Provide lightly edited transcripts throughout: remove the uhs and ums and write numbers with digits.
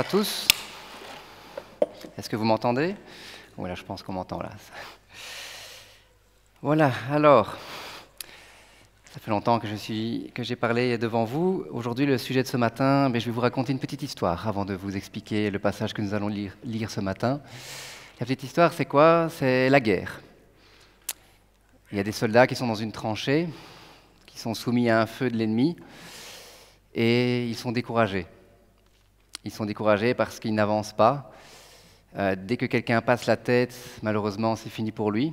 tous. Est-ce que vous m'entendez? Voilà, je pense qu'on m'entend là. Voilà, alors, ça fait longtemps que j'ai parlé devant vous. Aujourd'hui, le sujet de ce matin, je vais vous raconter une petite histoire avant de vous expliquer le passage que nous allons lire ce matin. La petite histoire, c'est quoi? C'est la guerre. Il y a des soldats qui sont dans une tranchée, qui sont soumis à un feu de l'ennemi, et ils sont découragés. Ils sont découragés parce qu'ils n'avancent pas. Dès que quelqu'un passe la tête, malheureusement, c'est fini pour lui.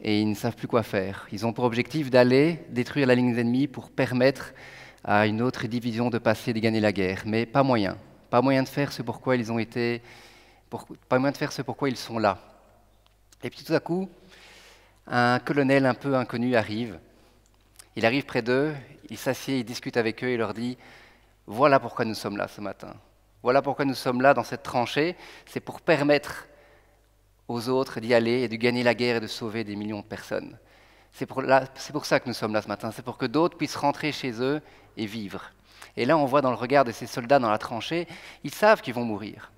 Et ils ne savent plus quoi faire. Ils ont pour objectif d'aller détruire la ligne ennemie pour permettre à une autre division de passer et de gagner la guerre. Mais pas moyen. Pas moyen de faire ce pourquoi ils ont été... pas moyen de faire ce pourquoi ils sont là. Et puis tout à coup, un colonel un peu inconnu arrive. Il arrive près d'eux, il s'assied, il discute avec eux et leur dit « Voilà pourquoi nous sommes là ce matin. Voilà pourquoi nous sommes là dans cette tranchée. C'est pour permettre aux autres d'y aller et de gagner la guerre et de sauver des millions de personnes. C'est pour ça que nous sommes là ce matin. C'est pour que d'autres puissent rentrer chez eux et vivre. » Et là, on voit dans le regard de ces soldats dans la tranchée, ils savent qu'ils vont mourir.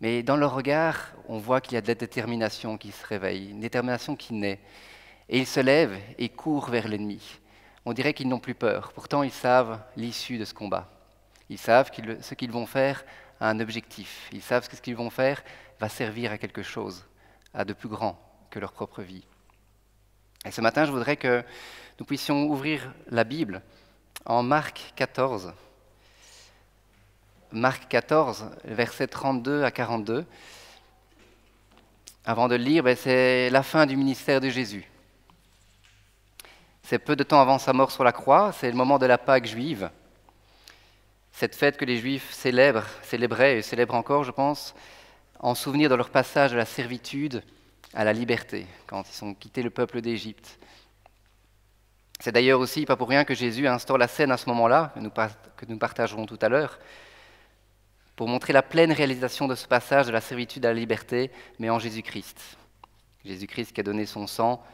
Mais dans leur regard, on voit qu'il y a de la détermination qui se réveille, une détermination qui naît. Et ils se lèvent et courent vers l'ennemi. On dirait qu'ils n'ont plus peur. Pourtant, ils savent l'issue de ce combat. Ils savent que ce qu'ils vont faire a un objectif. Ils savent que ce qu'ils vont faire va servir à quelque chose, à de plus grand que leur propre vie. Et ce matin, je voudrais que nous puissions ouvrir la Bible en Marc 14. Marc 14, versets 32 à 42. Avant de le lire, c'est la fin du ministère de Jésus. C'est peu de temps avant sa mort sur la croix, c'est le moment de la Pâque juive. Cette fête que les Juifs célébraient et célèbrent encore, je pense, en souvenir de leur passage de la servitude à la liberté, quand ils ont quitté le peuple d'Égypte. C'est d'ailleurs aussi pas pour rien que Jésus instaure la scène à ce moment-là, que nous partagerons tout à l'heure, pour montrer la pleine réalisation de ce passage de la servitude à la liberté, mais en Jésus-Christ. Jésus-Christ qui a donné son sang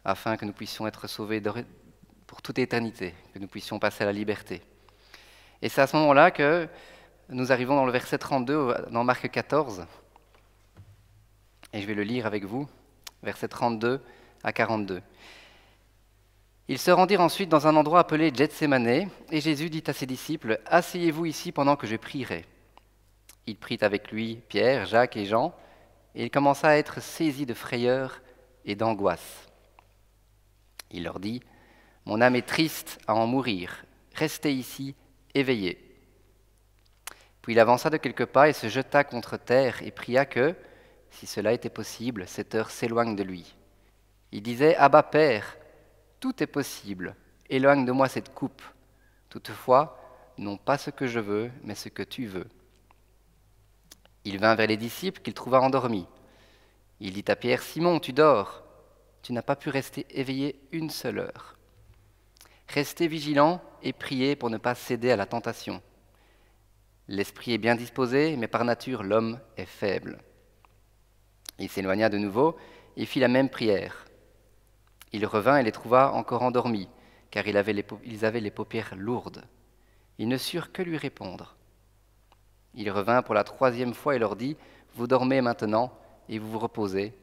afin que nous puissions être sauvés pour toute éternité, que nous puissions passer à la liberté. Et c'est à ce moment-là que nous arrivons dans le verset 32, dans Marc 14, et je vais le lire avec vous, versets 32 à 42. Ils se rendirent ensuite dans un endroit appelé Gethsémané, et Jésus dit à ses disciples, « Asseyez-vous ici pendant que je prierai. » Il prit avec lui Pierre, Jacques et Jean, et il commença à être saisi de frayeur et d'angoisse. Il leur dit, « Mon âme est triste à en mourir, restez ici, éveillés. » Puis il avança de quelques pas et se jeta contre terre et pria que, si cela était possible, cette heure s'éloigne de lui. Il disait, « Abba, Père, tout est possible, éloigne de moi cette coupe. Toutefois, non pas ce que je veux, mais ce que tu veux. » Il vint vers les disciples qu'il trouva endormis. Il dit à Pierre, « Simon, tu dors, tu n'as pas pu rester éveillé une seule heure. Restez vigilants et priez pour ne pas céder à la tentation. L'esprit est bien disposé, mais par nature l'homme est faible. » Il s'éloigna de nouveau et fit la même prière. Il revint et les trouva encore endormis, car ils avaient les paupières lourdes. Ils ne surent que lui répondre. Il revint pour la 3e fois et leur dit, « Vous dormez maintenant et vous vous reposez.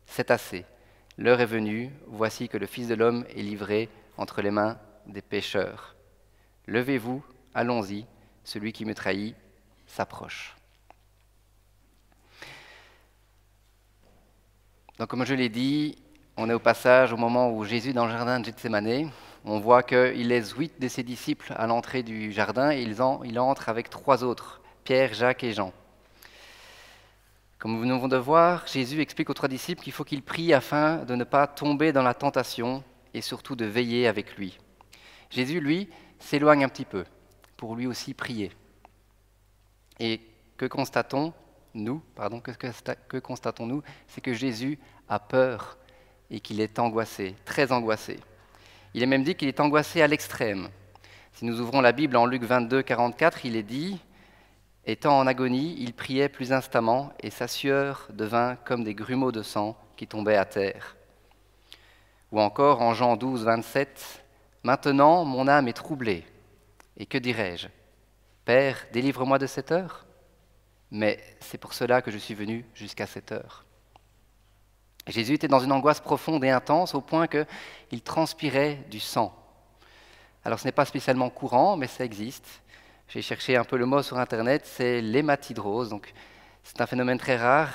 C'est assez. L'heure est venue, voici que le Fils de l'homme est livré entre les mains des pécheurs. Levez-vous, allons-y, celui qui me trahit s'approche. » Donc comme je l'ai dit, on est au passage au moment où Jésus est dans le jardin de Gethsémané. On voit qu'il laisse 8 de ses disciples à l'entrée du jardin et il entre avec 3 autres, Pierre, Jacques et Jean. Comme nous venons de voir, Jésus explique aux 3 disciples qu'il faut qu'ils prient afin de ne pas tomber dans la tentation et surtout de veiller avec lui. Jésus, lui, s'éloigne un petit peu pour lui aussi prier. Et que constatons-nous, c'est que Jésus a peur et qu'il est angoissé, très angoissé. Il est même dit qu'il est angoissé à l'extrême. Si nous ouvrons la Bible en Luc 22, 44, il est dit « Étant en agonie, il priait plus instamment et sa sueur devint comme des grumeaux de sang qui tombaient à terre. » Ou encore en Jean 12, 27, « Maintenant, mon âme est troublée. Et que dirai-je? Père, délivre-moi de cette heure. mais c'est pour cela que je suis venu jusqu'à cette heure. » Jésus était dans une angoisse profonde et intense au point qu'il transpirait du sang. Alors ce n'est pas spécialement courant, mais ça existe. J'ai cherché un peu le mot sur Internet, c'est l'hématidrose. Donc, c'est un phénomène très rare,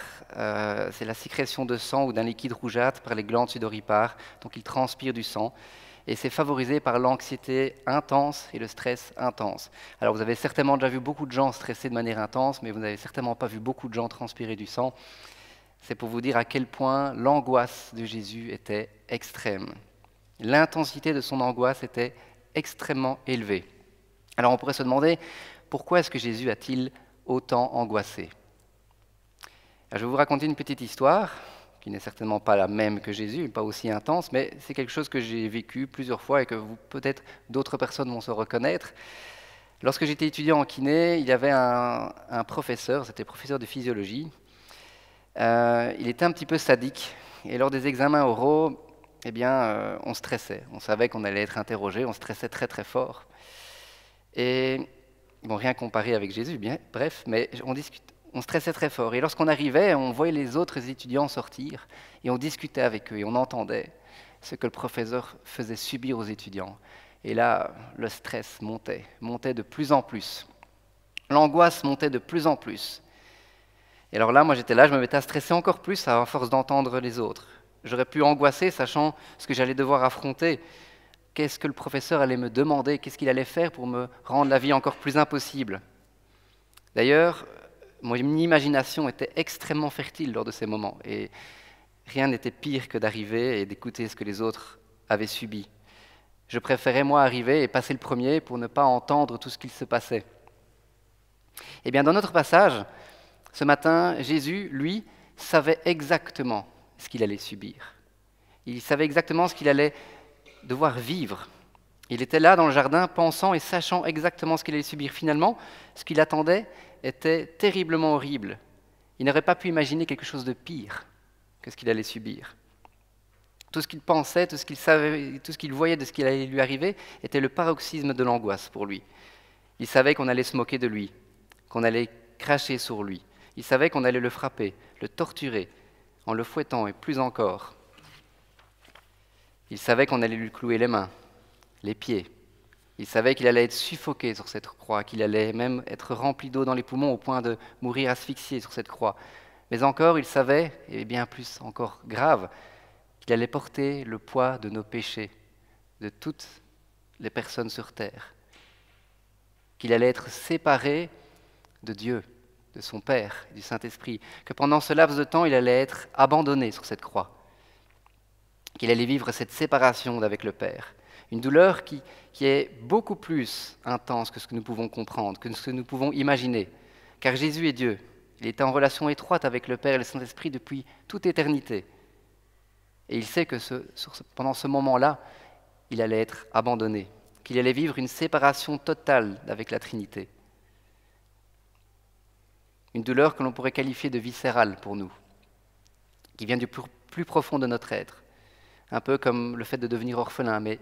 c'est la sécrétion de sang ou d'un liquide rougeâtre par les glandes sudoripares, donc il transpire du sang. Et c'est favorisé par l'anxiété intense et le stress intense. Alors vous avez certainement déjà vu beaucoup de gens stressés de manière intense, mais vous n'avez certainement pas vu beaucoup de gens transpirer du sang. C'est pour vous dire à quel point l'angoisse de Jésus était extrême. L'intensité de son angoisse était extrêmement élevée. Alors on pourrait se demander, pourquoi est-ce que Jésus a-t-il autant angoissé ? Je vais vous raconter une petite histoire, qui n'est certainement pas la même que Jésus, pas aussi intense, mais c'est quelque chose que j'ai vécu plusieurs fois et que peut-être d'autres personnes vont se reconnaître. Lorsque j'étais étudiant en kiné, il y avait un professeur, c'était professeur de physiologie. Il était un petit peu sadique, et lors des examens oraux, on stressait. On savait qu'on allait être interrogé, on stressait très très fort. Et bon, rien comparé avec Jésus, bien, bref, mais on stressait très fort. Et lorsqu'on arrivait, on voyait les autres étudiants sortir, et on discutait avec eux, et on entendait ce que le professeur faisait subir aux étudiants. Et là, le stress montait de plus en plus. L'angoisse montait de plus en plus. Et alors là, moi j'étais là, je me mettais à stresser encore plus à force d'entendre les autres. J'aurais pu angoisser, sachant ce que j'allais devoir affronter. Qu'est-ce que le professeur allait me demander? Qu'est-ce qu'il allait faire pour me rendre la vie encore plus impossible? D'ailleurs, mon imagination était extrêmement fertile lors de ces moments. Et rien n'était pire que d'arriver et d'écouter ce que les autres avaient subi. Je préférais, moi, arriver et passer le premier pour ne pas entendre tout ce qu'il se passait. Eh bien, dans notre passage, ce matin, Jésus, lui, savait exactement ce qu'il allait subir. Il savait exactement ce qu'il allait devoir vivre. Il était là dans le jardin, pensant et sachant exactement ce qu'il allait subir. Finalement, ce qui l'attendait était terriblement horrible. Il n'aurait pas pu imaginer quelque chose de pire que ce qu'il allait subir. Tout ce qu'il pensait, tout ce qu'il savait, tout ce qu'il voyait de ce qui allait lui arriver était le paroxysme de l'angoisse pour lui. Il savait qu'on allait se moquer de lui, qu'on allait cracher sur lui. Il savait qu'on allait le frapper, le torturer, en le fouettant et plus encore. Il savait qu'on allait lui clouer les mains, les pieds. Il savait qu'il allait être suffoqué sur cette croix, qu'il allait même être rempli d'eau dans les poumons au point de mourir asphyxié sur cette croix. Mais encore, il savait, et bien plus encore grave, qu'il allait porter le poids de nos péchés, de toutes les personnes sur terre. Qu'il allait être séparé de Dieu, de son Père, du Saint-Esprit. Que pendant ce laps de temps, il allait être abandonné sur cette croix. Qu'il allait vivre cette séparation avec le Père. Une douleur qui est beaucoup plus intense que ce que nous pouvons comprendre, que ce que nous pouvons imaginer. Car Jésus est Dieu. Il est en relation étroite avec le Père et le Saint-Esprit depuis toute éternité. Et il sait que pendant ce moment-là, il allait être abandonné, qu'il allait vivre une séparation totale avec la Trinité. Une douleur que l'on pourrait qualifier de viscérale pour nous, qui vient du plus profond de notre être. Un peu comme le fait de devenir orphelin, mais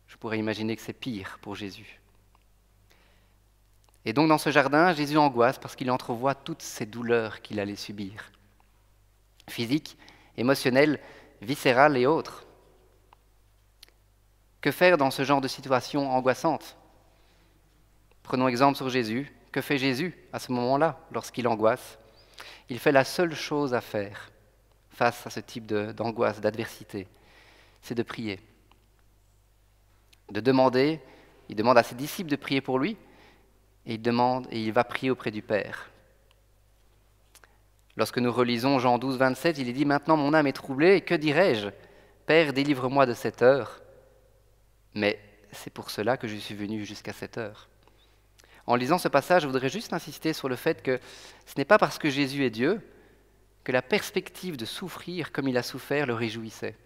je pourrais imaginer que c'est pire pour Jésus. Et donc dans ce jardin, Jésus angoisse parce qu'il entrevoit toutes ces douleurs qu'il allait subir. Physiques, émotionnelles, viscérales et autres. Que faire dans ce genre de situation angoissante? Prenons exemple sur Jésus. Que fait Jésus à ce moment-là, lorsqu'il angoisse? Il fait la seule chose à faire face à ce type d'angoisse, d'adversité, c'est de prier. De demander, il demande à ses disciples de prier pour lui, et il va prier auprès du Père. Lorsque nous relisons Jean 12, 27, il est dit « Maintenant mon âme est troublée, et que dirai-je? Père, délivre-moi de cette heure. » Mais c'est pour cela que je suis venu jusqu'à cette heure. En lisant ce passage, je voudrais juste insister sur le fait que ce n'est pas parce que Jésus est Dieu que la perspective de souffrir comme il a souffert le réjouissait.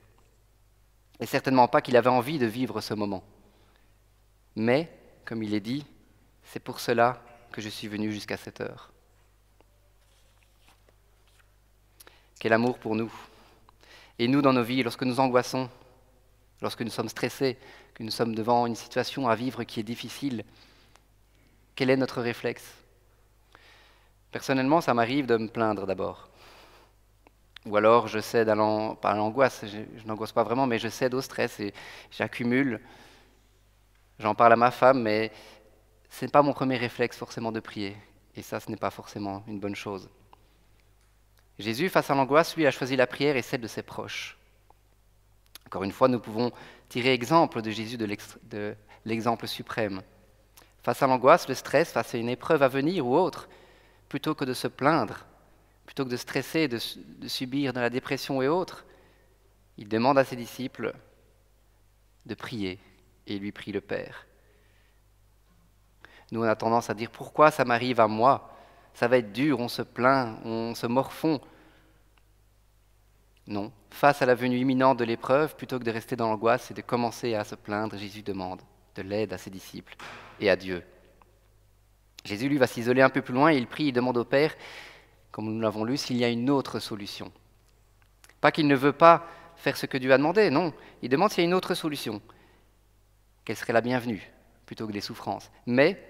Et certainement pas qu'il avait envie de vivre ce moment. Mais, comme il est dit, c'est pour cela que je suis venu jusqu'à cette heure. Quel amour pour nous. Et nous, dans nos vies, lorsque nous angoissons, lorsque nous sommes stressés, que nous sommes devant une situation à vivre qui est difficile, quel est notre réflexe? Personnellement, ça m'arrive de me plaindre d'abord. Ou alors je cède pas à l'angoisse, je n'angoisse pas vraiment, mais je cède au stress et j'accumule. J'en parle à ma femme, mais ce n'est pas mon premier réflexe forcément de prier. Et ça, ce n'est pas forcément une bonne chose. Jésus, face à l'angoisse, lui, a choisi la prière et celle de ses proches. Encore une fois, nous pouvons tirer exemple de Jésus de l'exemple suprême. Face à l'angoisse, le stress, face à une épreuve à venir ou autre, plutôt que de se plaindre, plutôt que de stresser, de subir dans la dépression et autres, il demande à ses disciples de prier et il lui prie le Père. Nous, on a tendance à dire « Pourquoi ça m'arrive à moi ? Ça va être dur, on se plaint, on se morfond. » Non, face à la venue imminente de l'épreuve, plutôt que de rester dans l'angoisse et de commencer à se plaindre, Jésus demande de l'aide à ses disciples et à Dieu. Jésus, lui, va s'isoler un peu plus loin et il prie, il demande au Père, comme nous l'avons lu, s'il y a une autre solution. Pas qu'il ne veut pas faire ce que Dieu a demandé, non, il demande s'il y a une autre solution. Quelle serait la bienvenue, plutôt que des souffrances. Mais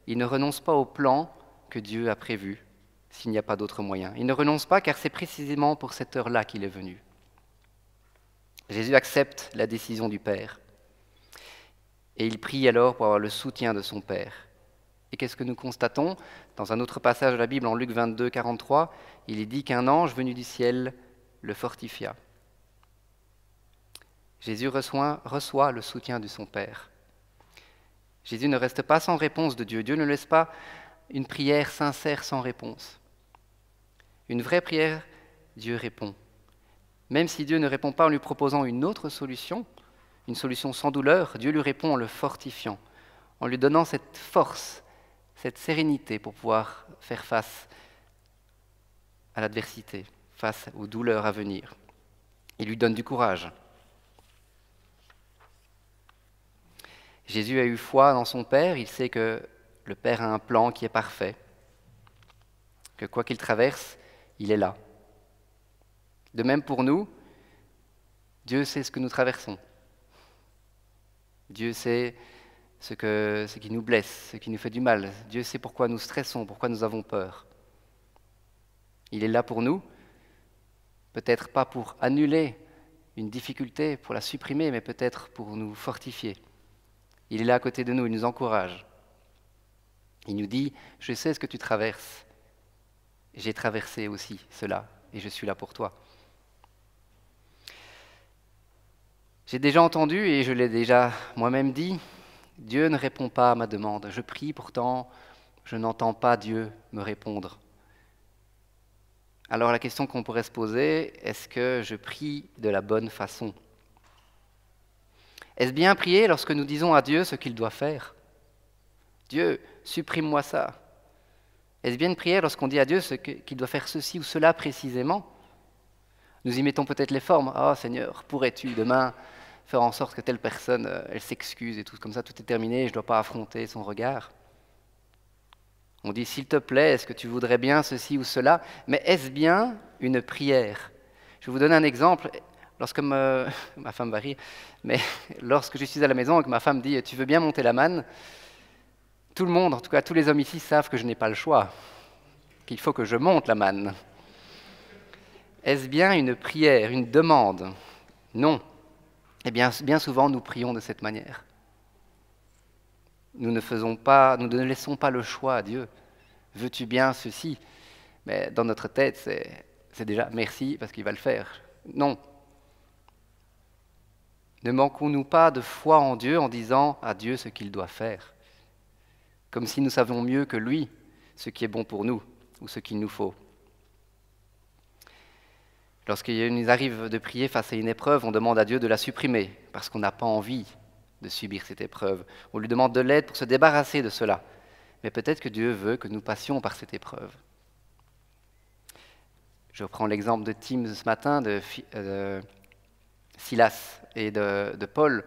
il ne renonce pas au plan que Dieu a prévu, s'il n'y a pas d'autre moyen. Il ne renonce pas car c'est précisément pour cette heure-là qu'il est venu. Jésus accepte la décision du Père. Et il prie alors pour avoir le soutien de son Père. Et qu'est-ce que nous constatons ? Dans un autre passage de la Bible, en Luc 22, 43, il est dit qu'un ange venu du ciel le fortifia. Jésus reçoit le soutien de son Père. Jésus ne reste pas sans réponse de Dieu. Dieu ne laisse pas une prière sincère sans réponse. Une vraie prière, Dieu répond. Même si Dieu ne répond pas en lui proposant une autre solution, une solution sans douleur, Dieu lui répond en le fortifiant, en lui donnant cette force, cette sérénité pour pouvoir faire face à l'adversité, face aux douleurs à venir. Il lui donne du courage. Jésus a eu foi dans son Père, il sait que le Père a un plan qui est parfait, que quoi qu'il traverse, il est là. De même pour nous, Dieu sait ce que nous traversons. Dieu sait ce qui nous blesse, ce qui nous fait du mal. Dieu sait pourquoi nous stressons, pourquoi nous avons peur. Il est là pour nous, peut-être pas pour annuler une difficulté, pour la supprimer, mais peut-être pour nous fortifier. Il est là à côté de nous, il nous encourage. Il nous dit, je sais ce que tu traverses. J'ai traversé aussi cela, et je suis là pour toi. J'ai déjà entendu, et je l'ai déjà moi-même dit, Dieu ne répond pas à ma demande. Je prie, pourtant, je n'entends pas Dieu me répondre. Alors la question qu'on pourrait se poser, est-ce que je prie de la bonne façon ? Est-ce bien prier lorsque nous disons à Dieu ce qu'il doit faire ? Dieu, supprime-moi ça. Est-ce bien une prière lorsqu'on dit à Dieu qu'il doit faire ceci ou cela précisément ? Nous y mettons peut-être les formes. « Oh Seigneur, pourrais-tu demain faire en sorte que telle personne, elle s'excuse et tout comme ça, tout est terminé, je ne dois pas affronter son regard ?» On dit « S'il te plaît, est-ce que tu voudrais bien ceci ou cela ?» Mais est-ce bien une prière ? Je vais vous donner un exemple. Lorsque ma femme va rire, mais lorsque je suis à la maison et que ma femme dit « Tu veux bien monter la manne ?» Tout le monde, en tout cas tous les hommes ici, savent que je n'ai pas le choix, qu'il faut que je monte la manne. Est-ce bien une prière, une demande ? Non. Eh bien, bien souvent, nous prions de cette manière. Nous ne laissons pas le choix à Dieu. Veux-tu bien ceci ? Mais dans notre tête, c'est déjà merci parce qu'il va le faire. Non. Ne manquons-nous pas de foi en Dieu en disant à Dieu ce qu'il doit faire, comme si nous savions mieux que lui ce qui est bon pour nous ou ce qu'il nous faut. Lorsqu'il nous arrive de prier face à une épreuve, on demande à Dieu de la supprimer parce qu'on n'a pas envie de subir cette épreuve. On lui demande de l'aide pour se débarrasser de cela. Mais peut-être que Dieu veut que nous passions par cette épreuve. Je reprends l'exemple de Tim ce matin, de Silas et de Paul.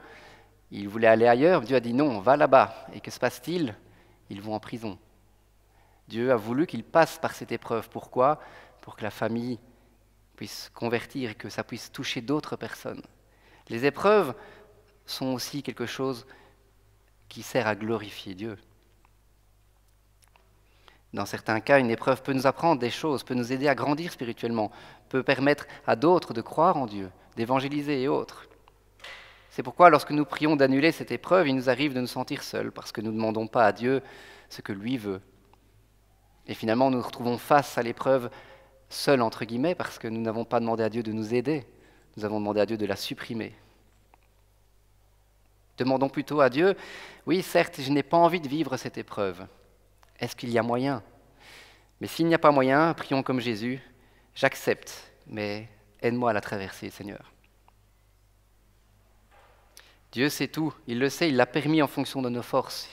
Ils voulaient aller ailleurs, Dieu a dit non, va là-bas. Et que se passe-t-il ? Ils vont en prison. Dieu a voulu qu'ils passent par cette épreuve. Pourquoi ? Pour que la famille puisse convertir et que ça puisse toucher d'autres personnes. Les épreuves sont aussi quelque chose qui sert à glorifier Dieu. Dans certains cas, une épreuve peut nous apprendre des choses, peut nous aider à grandir spirituellement, peut permettre à d'autres de croire en Dieu, d'évangéliser et autres. C'est pourquoi lorsque nous prions d'annuler cette épreuve, il nous arrive de nous sentir seuls, parce que nous ne demandons pas à Dieu ce que lui veut. Et finalement, nous nous retrouvons face à l'épreuve seuls, entre guillemets, parce que nous n'avons pas demandé à Dieu de nous aider, nous avons demandé à Dieu de la supprimer. Demandons plutôt à Dieu, oui, certes, je n'ai pas envie de vivre cette épreuve. Est-ce qu'il y a moyen? Mais s'il n'y a pas moyen, prions comme Jésus, j'accepte, mais aide-moi à la traverser, Seigneur. Dieu sait tout, il le sait, il l'a permis en fonction de nos forces.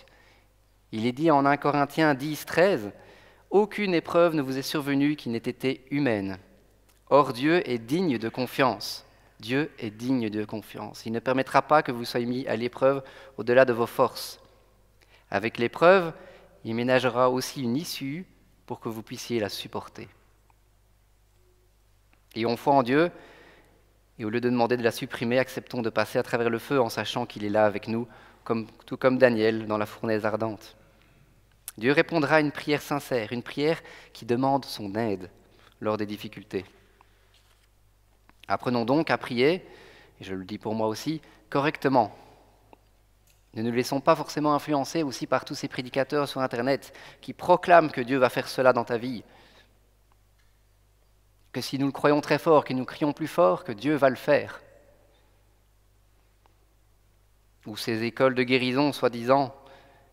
Il est dit en 1 Corinthiens 10, 13, « Aucune épreuve ne vous est survenue qui n'ait été humaine. Or Dieu est digne de confiance. Dieu est digne de confiance. Il ne permettra pas que vous soyez mis à l'épreuve au-delà de vos forces. Avec l'épreuve, il ménagera aussi une issue pour que vous puissiez la supporter. » Ayons foi en Dieu, et au lieu de demander de la supprimer, acceptons de passer à travers le feu en sachant qu'il est là avec nous, tout comme Daniel dans la fournaise ardente. Dieu répondra à une prière sincère, une prière qui demande son aide lors des difficultés. Apprenons donc à prier, et je le dis pour moi aussi, correctement. Ne nous laissons pas forcément influencer aussi par tous ces prédicateurs sur Internet qui proclament que Dieu va faire cela dans ta vie. Que si nous le croyons très fort, que nous crions plus fort, que Dieu va le faire. Ou ces écoles de guérison, soi-disant,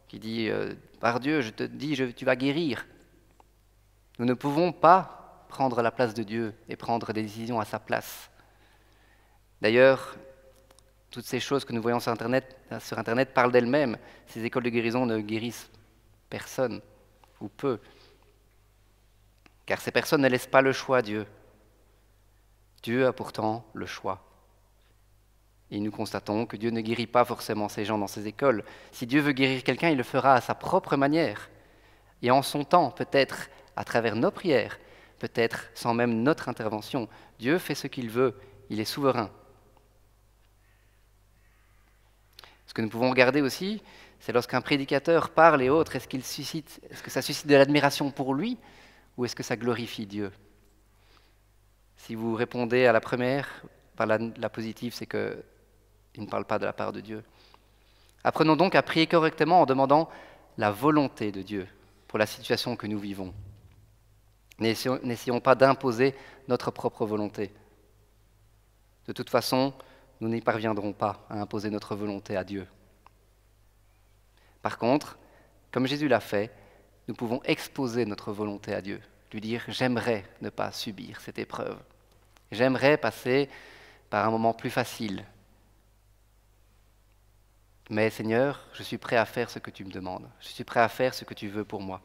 qui disent par Dieu, je te dis, tu vas guérir. Nous ne pouvons pas prendre la place de Dieu et prendre des décisions à sa place. D'ailleurs, toutes ces choses que nous voyons sur Internet parlent d'elles-mêmes. Ces écoles de guérison ne guérissent personne, ou peu. Car ces personnes ne laissent pas le choix à Dieu. Dieu a pourtant le choix. Et nous constatons que Dieu ne guérit pas forcément ces gens dans ces écoles. Si Dieu veut guérir quelqu'un, il le fera à sa propre manière. Et en son temps, peut-être à travers nos prières, peut-être sans même notre intervention. Dieu fait ce qu'il veut, il est souverain. Ce que nous pouvons regarder aussi, c'est lorsqu'un prédicateur parle et autres, est-ce que ça suscite de l'admiration pour lui ou est-ce que ça glorifie Dieu? Si vous répondez à la première, par la positive, c'est qu'il ne parle pas de la part de Dieu. Apprenons donc à prier correctement en demandant la volonté de Dieu pour la situation que nous vivons. N'essayons pas d'imposer notre propre volonté. De toute façon, nous n'y parviendrons pas à imposer notre volonté à Dieu. Par contre, comme Jésus l'a fait, nous pouvons exposer notre volonté à Dieu, lui dire « j'aimerais ne pas subir cette épreuve, j'aimerais passer par un moment plus facile, mais Seigneur, je suis prêt à faire ce que tu me demandes, je suis prêt à faire ce que tu veux pour moi. »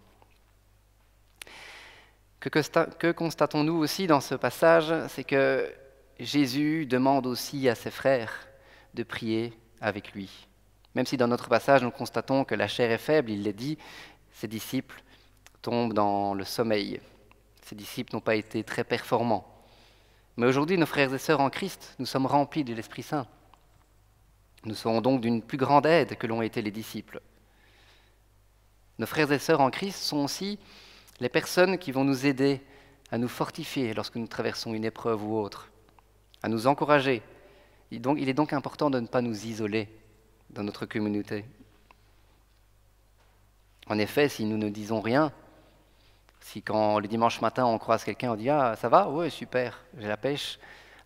Que constatons-nous aussi dans ce passage, c'est que Jésus demande aussi à ses frères de prier avec lui. Même si dans notre passage, nous constatons que la chair est faible, il l'est dit, ses disciples tombent dans le sommeil. Ses disciples n'ont pas été très performants. Mais aujourd'hui, nos frères et sœurs en Christ, nous sommes remplis de l'Esprit Saint. Nous serons donc d'une plus grande aide que l'ont été les disciples. Nos frères et sœurs en Christ sont aussi les personnes qui vont nous aider à nous fortifier lorsque nous traversons une épreuve ou autre, à nous encourager. Il est donc important de ne pas nous isoler dans notre communauté. En effet, si nous ne disons rien, si quand le dimanche matin on croise quelqu'un, on dit « Ah, ça va? Oui, super, j'ai la pêche »,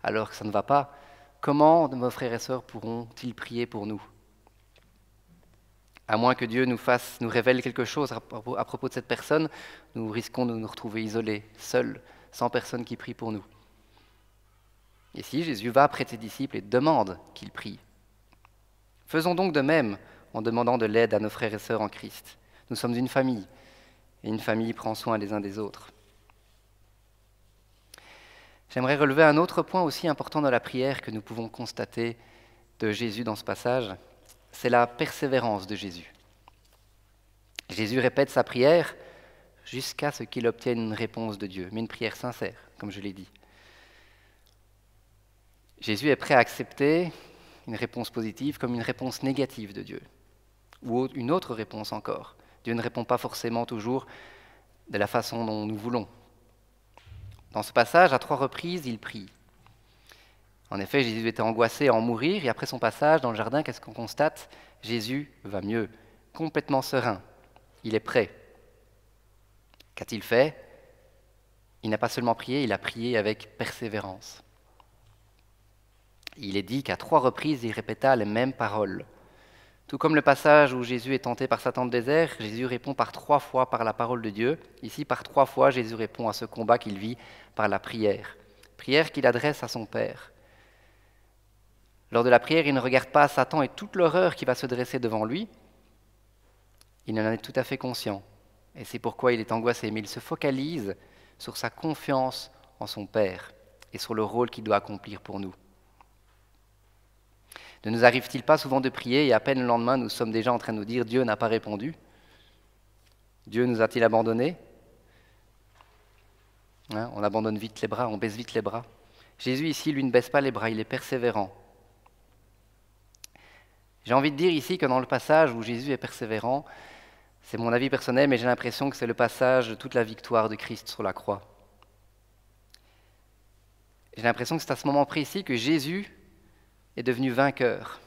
alors que ça ne va pas, comment nos frères et sœurs pourront-ils prier pour nous? À moins que Dieu nous révèle quelque chose à propos de cette personne, nous risquons de nous retrouver isolés, seuls, sans personne qui prie pour nous. Ici, Jésus va près de ses disciples et demande qu'ils prient. Faisons donc de même en demandant de l'aide à nos frères et sœurs en Christ. Nous sommes une famille, et une famille prend soin les uns des autres. J'aimerais relever un autre point aussi important dans la prière que nous pouvons constater de Jésus dans ce passage, c'est la persévérance de Jésus. Jésus répète sa prière jusqu'à ce qu'il obtienne une réponse de Dieu, mais une prière sincère, comme je l'ai dit. Jésus est prêt à accepter une réponse positive comme une réponse négative de Dieu, ou une autre réponse encore. Dieu ne répond pas forcément toujours de la façon dont nous voulons. Dans ce passage, à 3 reprises, il prie. En effet, Jésus était angoissé à en mourir, et après son passage dans le jardin, qu'est-ce qu'on constate? Jésus va mieux, complètement serein. Il est prêt. Qu'a-t-il fait? Il n'a pas seulement prié, il a prié avec persévérance. Il est dit qu'à 3 reprises, il répéta les mêmes paroles. Tout comme le passage où Jésus est tenté par Satan au désert, Jésus répond par 3 fois par la parole de Dieu. Ici, par 3 fois, Jésus répond à ce combat qu'il vit par la prière. Prière qu'il adresse à son Père. Lors de la prière, il ne regarde pas Satan et toute l'horreur qui va se dresser devant lui. Il en est tout à fait conscient. Et c'est pourquoi il est angoissé. Mais il se focalise sur sa confiance en son Père et sur le rôle qu'il doit accomplir pour nous. Ne nous arrive-t-il pas souvent de prier et à peine le lendemain, nous sommes déjà en train de nous dire « Dieu n'a pas répondu » ? Dieu nous a-t-il abandonnés ? On abandonne vite les bras, on baisse vite les bras. Jésus ici, lui, ne baisse pas les bras, il est persévérant. J'ai envie de dire ici que dans le passage où Jésus est persévérant, c'est mon avis personnel, mais j'ai l'impression que c'est le passage de toute la victoire de Christ sur la croix. J'ai l'impression que c'est à ce moment précis que Jésus est devenu vainqueur.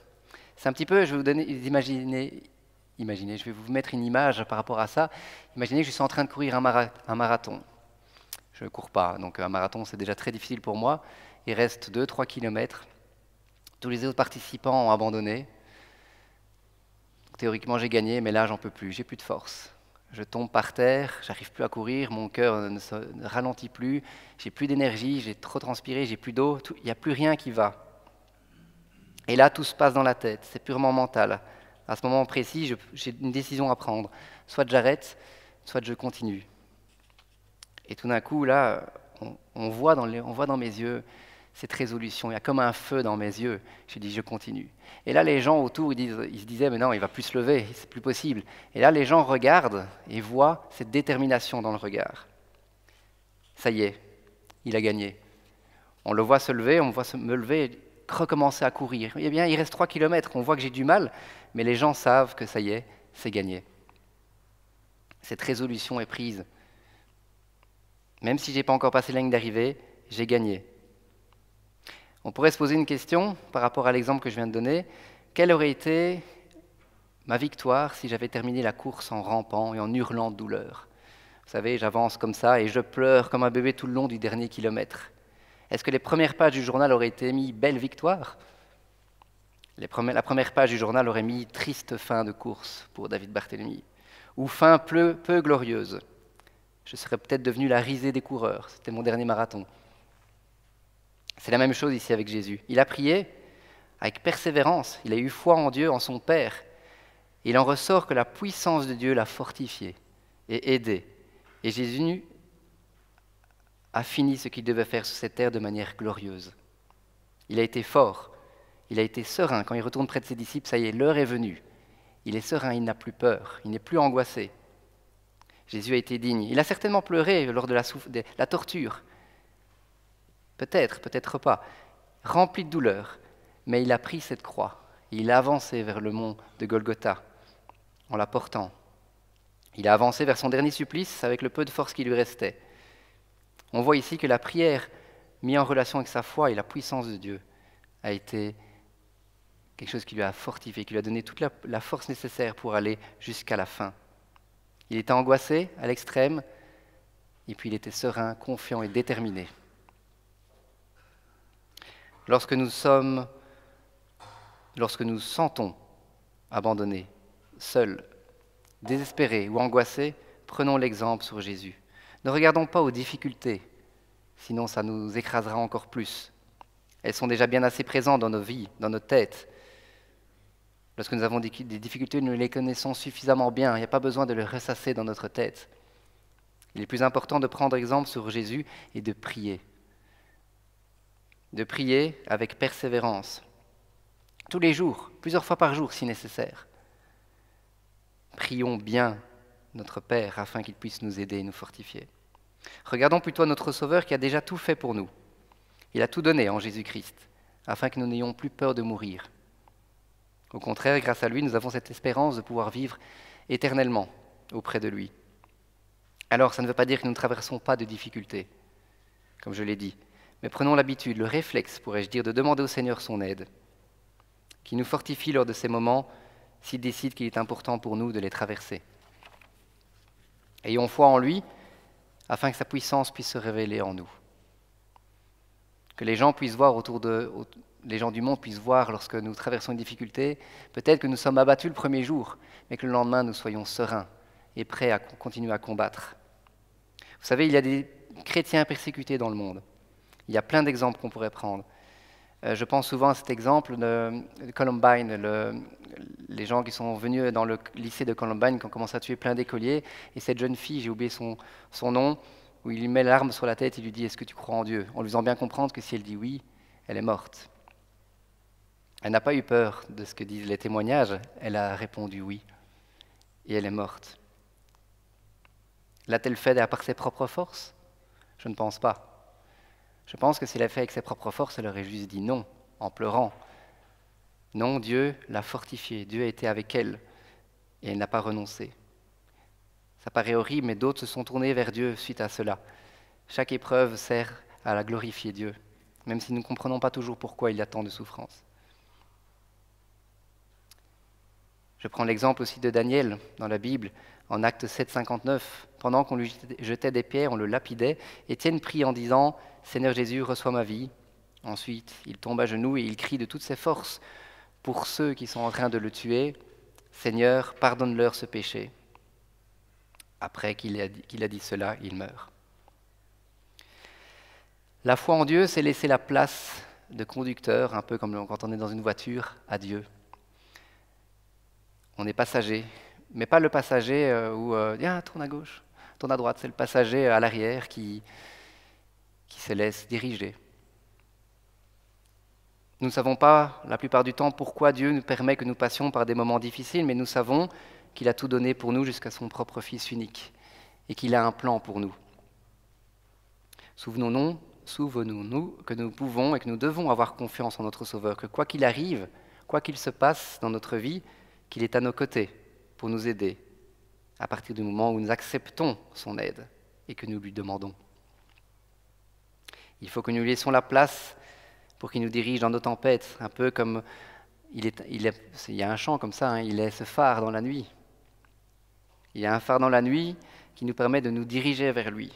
C'est un petit peu, je vais vous donner, imaginez, je vais vous mettre une image par rapport à ça. Imaginez que je suis en train de courir un marathon. Je ne cours pas, donc un marathon c'est déjà très difficile pour moi. Il reste 2-3 kilomètres. Tous les autres participants ont abandonné. Théoriquement j'ai gagné, mais là j'en peux plus, j'ai plus de force. Je tombe par terre, j'arrive plus à courir, mon cœur ne ralentit plus, j'ai plus d'énergie, j'ai trop transpiré, j'ai plus d'eau, il n'y a plus rien qui va. Et là, tout se passe dans la tête, c'est purement mental. À ce moment précis, j'ai une décision à prendre. Soit j'arrête, soit je continue. Et tout d'un coup, là, on voit dans mes yeux cette résolution. Il y a comme un feu dans mes yeux. Je dis, je continue. Et là, les gens autour, ils se disaient, mais non, il ne va plus se lever, c'est plus possible. Et là, les gens regardent et voient cette détermination dans le regard. Ça y est, il a gagné. On le voit se lever, on me voit me lever, recommencer à courir. Eh bien, il reste 3 kilomètres, on voit que j'ai du mal, mais les gens savent que ça y est, c'est gagné. Cette résolution est prise. Même si je n'ai pas encore passé la ligne d'arrivée, j'ai gagné. On pourrait se poser une question par rapport à l'exemple que je viens de donner. Quelle aurait été ma victoire si j'avais terminé la course en rampant et en hurlant de douleur? Vous savez, j'avance comme ça et je pleure comme un bébé tout le long du dernier kilomètre. Est-ce que les premières pages du journal auraient été mis « Belle victoire » ? La première page du journal aurait mis « Triste fin de course » pour David Barthélemy. Ou « Fin peu glorieuse ». Je serais peut-être devenu la risée des coureurs. C'était mon dernier marathon. C'est la même chose ici avec Jésus. Il a prié avec persévérance. Il a eu foi en Dieu, en son Père. Et il en ressort que la puissance de Dieu l'a fortifié et aidé. Et Jésus a fini ce qu'il devait faire sur cette terre de manière glorieuse. Il a été fort, il a été serein. Quand il retourne près de ses disciples, ça y est, l'heure est venue. Il est serein, il n'a plus peur, il n'est plus angoissé. Jésus a été digne. Il a certainement pleuré lors de la torture. Peut-être, peut-être pas. Rempli de douleur. Mais il a pris cette croix. Il a avancé vers le mont de Golgotha en la portant. Il a avancé vers son dernier supplice avec le peu de force qui lui restait. On voit ici que la prière, mise en relation avec sa foi et la puissance de Dieu, a été quelque chose qui lui a fortifié, qui lui a donné toute la force nécessaire pour aller jusqu'à la fin. Il était angoissé à l'extrême, et puis il était serein, confiant et déterminé. Lorsque nous sentons abandonnés, seuls, désespérés ou angoissés, prenons l'exemple sur Jésus. Ne regardons pas aux difficultés, sinon ça nous écrasera encore plus. Elles sont déjà bien assez présentes dans nos vies, dans nos têtes. Lorsque nous avons des difficultés, nous les connaissons suffisamment bien. Il n'y a pas besoin de les ressasser dans notre tête. Il est plus important de prendre exemple sur Jésus et de prier. De prier avec persévérance. Tous les jours, plusieurs fois par jour si nécessaire. Prions bien notre Père afin qu'il puisse nous aider et nous fortifier. Regardons plutôt notre Sauveur qui a déjà tout fait pour nous. Il a tout donné en Jésus-Christ afin que nous n'ayons plus peur de mourir. Au contraire, grâce à lui, nous avons cette espérance de pouvoir vivre éternellement auprès de lui. Alors, ça ne veut pas dire que nous ne traversons pas de difficultés, comme je l'ai dit, mais prenons l'habitude, le réflexe, pourrais-je dire, de demander au Seigneur son aide, qui nous fortifie lors de ces moments s'il décide qu'il est important pour nous de les traverser. Ayons foi en lui, afin que sa puissance puisse se révéler en nous. Que les gens puissent voir les gens du monde puissent voir lorsque nous traversons une difficulté, peut-être que nous sommes abattus le premier jour, mais que le lendemain nous soyons sereins et prêts à continuer à combattre. Vous savez, il y a des chrétiens persécutés dans le monde. Il y a plein d'exemples qu'on pourrait prendre. Je pense souvent à cet exemple de Columbine, les gens qui sont venus dans le lycée de Columbine, qui ont commencé à tuer plein d'écoliers, et cette jeune fille, j'ai oublié son nom, où il lui met l'arme sur la tête, il lui dit « Est-ce que tu crois en Dieu ?» en lui faisant bien comprendre que si elle dit oui, elle est morte. Elle n'a pas eu peur de ce que disent les témoignages, elle a répondu oui, et elle est morte. L'a-t-elle fait par ses propres forces? Je ne pense pas. Je pense que s'il a fait avec ses propres forces, elle aurait juste dit non, en pleurant. Non, Dieu l'a fortifiée, Dieu a été avec elle, et elle n'a pas renoncé. Ça paraît horrible, mais d'autres se sont tournés vers Dieu suite à cela. Chaque épreuve sert à la glorifier Dieu, même si nous ne comprenons pas toujours pourquoi il y a tant de souffrance. Je prends l'exemple aussi de Daniel dans la Bible, en Actes 7, 59. Pendant qu'on lui jetait des pierres, on le lapidait. Étienne prie en disant « Seigneur Jésus, reçois ma vie ». Ensuite, il tombe à genoux et il crie de toutes ses forces pour ceux qui sont en train de le tuer « Seigneur, pardonne-leur ce péché ». Après qu'il a dit cela, il meurt. La foi en Dieu, c'est laisser la place de conducteur, un peu comme quand on est dans une voiture, à Dieu. On est passager, mais pas le passager où tourne à gauche, tourne à droite. C'est le passager à l'arrière qui se laisse diriger. Nous ne savons pas la plupart du temps pourquoi Dieu nous permet que nous passions par des moments difficiles, mais nous savons qu'il a tout donné pour nous jusqu'à son propre Fils unique et qu'il a un plan pour nous. Souvenons-nous que nous pouvons et que nous devons avoir confiance en notre Sauveur, que quoi qu'il arrive, quoi qu'il se passe dans notre vie, qu'il est à nos côtés pour nous aider à partir du moment où nous acceptons son aide et que nous lui demandons. Il faut que nous lui laissions la place pour qu'il nous dirige dans nos tempêtes, un peu comme il y a un chant comme ça, il est ce phare dans la nuit. Il y a un phare dans la nuit qui nous permet de nous diriger vers lui.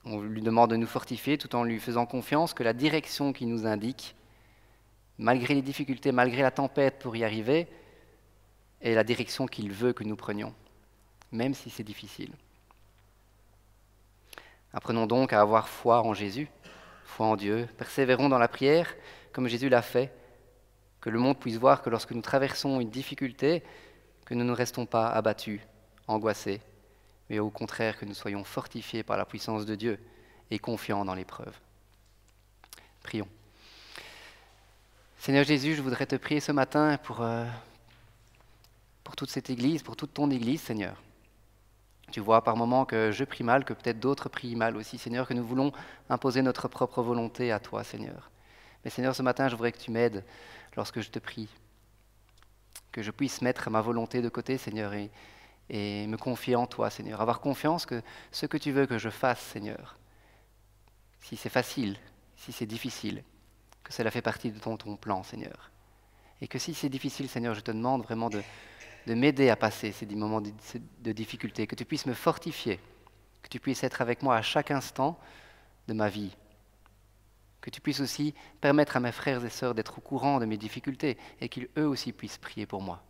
On lui demande de nous fortifier tout en lui faisant confiance que la direction qu'il nous indique, malgré les difficultés, malgré la tempête pour y arriver, est la direction qu'il veut que nous prenions, même si c'est difficile. Apprenons donc à avoir foi en Jésus, foi en Dieu, persévérons dans la prière comme Jésus l'a fait, que le monde puisse voir que lorsque nous traversons une difficulté, que nous ne restons pas abattus, angoissés, mais au contraire que nous soyons fortifiés par la puissance de Dieu et confiants dans l'épreuve. Prions. Seigneur Jésus, je voudrais te prier ce matin pour toute cette Église, pour toute ton Église, Seigneur. Tu vois par moments que je prie mal, que peut-être d'autres prient mal aussi, Seigneur, que nous voulons imposer notre propre volonté à toi, Seigneur. Mais Seigneur, ce matin, je voudrais que tu m'aides lorsque je te prie, que je puisse mettre ma volonté de côté, Seigneur, et me confier en toi, Seigneur. Avoir confiance que ce que tu veux que je fasse, Seigneur, si c'est facile, si c'est difficile, que cela fait partie de ton plan, Seigneur. Et que si c'est difficile, Seigneur, je te demande vraiment de m'aider à passer ces moments de difficulté, que tu puisses me fortifier, que tu puisses être avec moi à chaque instant de ma vie, que tu puisses aussi permettre à mes frères et sœurs d'être au courant de mes difficultés et qu'ils eux aussi puissent prier pour moi.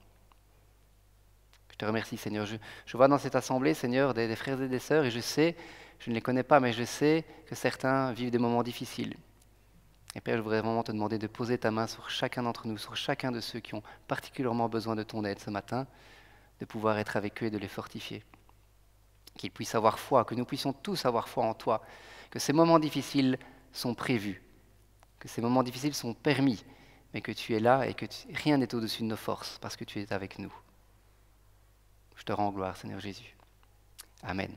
Je te remercie, Seigneur. Je vois dans cette assemblée, Seigneur, des frères et des sœurs, et je sais, je ne les connais pas, mais je sais que certains vivent des moments difficiles. Et Père, je voudrais vraiment te demander de poser ta main sur chacun d'entre nous, sur chacun de ceux qui ont particulièrement besoin de ton aide ce matin, de pouvoir être avec eux et de les fortifier. Qu'ils puissent avoir foi, que nous puissions tous avoir foi en toi, que ces moments difficiles sont prévus, que ces moments difficiles sont permis, mais que tu es là et que rien n'est au-dessus de nos forces, parce que tu es avec nous. Je te rends gloire, Seigneur Jésus. Amen.